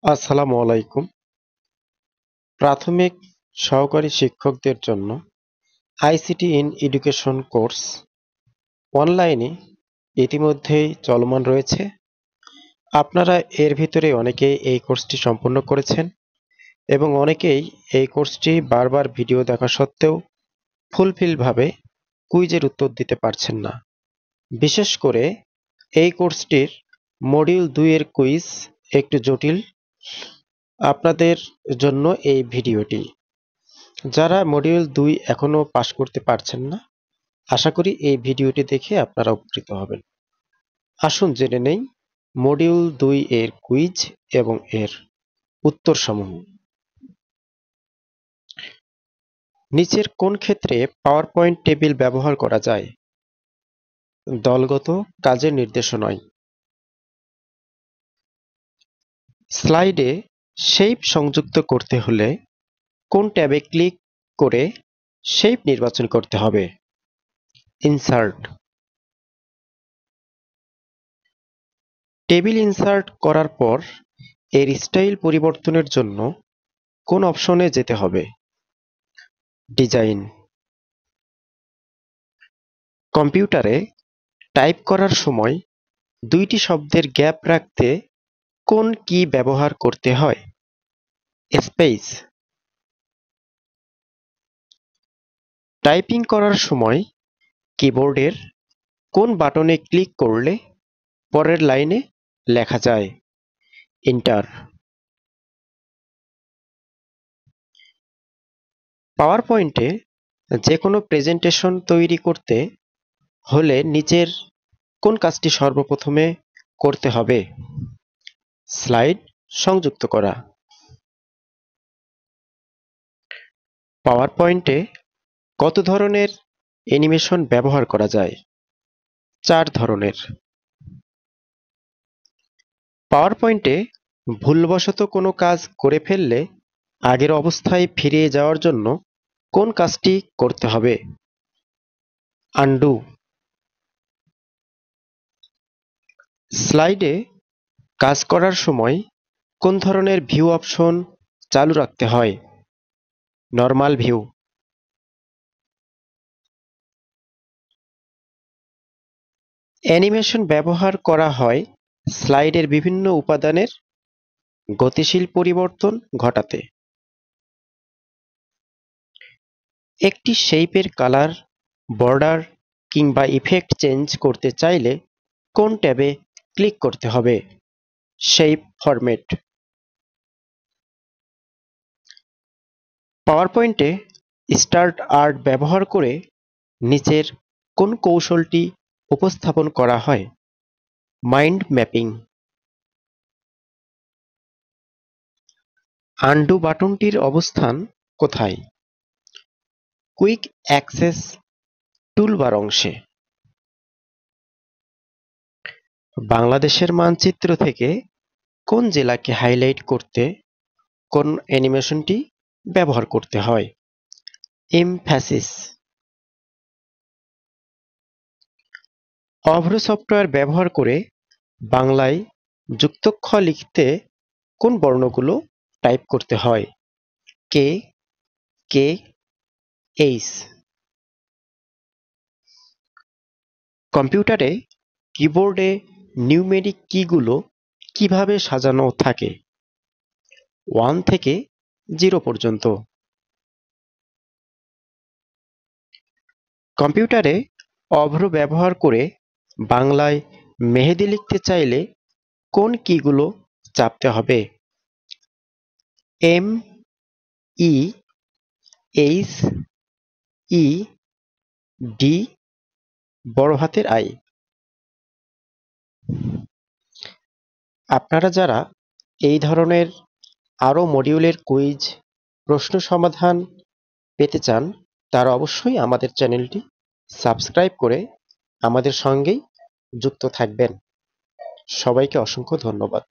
আসসালামু আলাইকুম। প্রাথমিক সহকারী শিক্ষকদের জন্য আইসিটি ইন এডুকেশন কোর্স অনলাইনে ইতিমধ্যেই চলমান রয়েছে। আপনারা এর ভিতরে অনেকেই এই কোর্সটি সম্পন্ন করেছেন এবং অনেকেই এই কোর্সটি বারবার ভিডিও দেখা সত্ত্বেও ফুলফিলভাবে কুইজের উত্তর দিতে পারছেন না। বিশেষ করে এই কোর্সটির মডিউল 2 এর কুইজ একটু জটিল। আপনাদের জন্য এই ভিডিওটি। যারা মডিউল 2 এখনো পাস করতে পারছেন না, আশা করি এই ভিডিওটি দেখে আপনারা উপকৃত হবেন। আসুন জেনে নেই মডিউল 2 এর কুইজ এবং এর উত্তরসমূহ। নিচের কোন ক্ষেত্রে পাওয়ার পয়েন্ট টেবিল ব্যবহার করা যায়? দলগত কাজের নির্দেশনায়। স্লাইডে শেপ সংযুক্ত করতে হলে কোন ট্যাবে ক্লিক করে শেপ নির্বাচন করতে হবে? ইনসার্ট। টেবিল ইনসার্ট করার পর এর স্টাইল পরিবর্তনের জন্য কোন অপশনে যেতে হবে? ডিজাইন। কম্পিউটারে টাইপ করার সময় দুইটি শব্দের গ্যাপ রাখতে কোন কি ব্যবহার করতে হয়? স্পেস। টাইপিং করার সময় কিবোর্ডের কোন বাটনে ক্লিক করলে পরের লাইনে লেখা যায়? এন্টার। পাওয়ার পয়েন্টে যে কোনো প্রেজেন্টেশন তৈরি করতে হলে নিচের কোন কাজটি সর্বপ্রথমে করতে হবে? স্লাইড সংযুক্ত করা। পাওয়ার পয়েন্টে কত ধরনের অ্যানিমেশন ব্যবহার করা যায়? 4 ধরনের। পাওয়ার পয়েন্টে ভুলবশত কোনো কাজ করে ফেললে আগের অবস্থায় ফিরে যাওয়ার জন্য কোন কাজটি করতে হবে? আনডু। স্লাইডে কাজ করার সময় কোন ধরনের ভিউ অপশন চালু রাখতে হয়? Normal view. অ্যানিমেশন ব্যবহার করা হয় স্লাইডের বিভিন্ন উপাদানের গতিশীল পরিবর্তন ঘটাতে। একটি শেপের কালার, বর্ডার কিংবা ইফেক্ট চেঞ্জ করতে চাইলে কোন ট্যাবে ক্লিক করতে হবে? Shape format. পাওয়ার পয়েন্টে স্টার্ট আর্ট ব্যবহার করে নিচের কোন কৌশলটি উপস্থাপন করা হয়? Mind mapping. আনডু বাটনটির অবস্থান কোথায়? কুইক অ্যাক্সেস টুলবার অংশে। বাংলাদেশের মানচিত্র থেকে কোন জেলাকে হাইলাইট করতে কোন অ্যানিমেশনটি ব্যবহার করতে হয়? এমফ্যাসিস। অভ্র সফটওয়্যার ব্যবহার করে বাংলায় যুক্তাক্ষর লিখতে কোন বর্ণগুলো টাইপ করতে হয়? কে, কে, এইচ। কম্পিউটারে কিবোর্ডে নিউমেরিক কিগুলো কিভাবে সাজানো থাকে? 1 থেকে 0 পর্যন্ত। কম্পিউটারে অভ্র ব্যবহার করে বাংলায় মেহেদি লিখতে চাইলে কোন কিগুলো চাপতে হবে? এম, ই, এইচ, ই, ডি, বড় হাতের আই। আপনারা যারা এই ধরনের আরো মডিউলের কুইজ, প্রশ্ন সমাধান পেতে চান তারা অবশ্যই আমাদের চ্যানেলটি সাবস্ক্রাইব করে আমাদের সঙ্গেই যুক্ত থাকবেন। সবাইকে অসংখ্য ধন্যবাদ।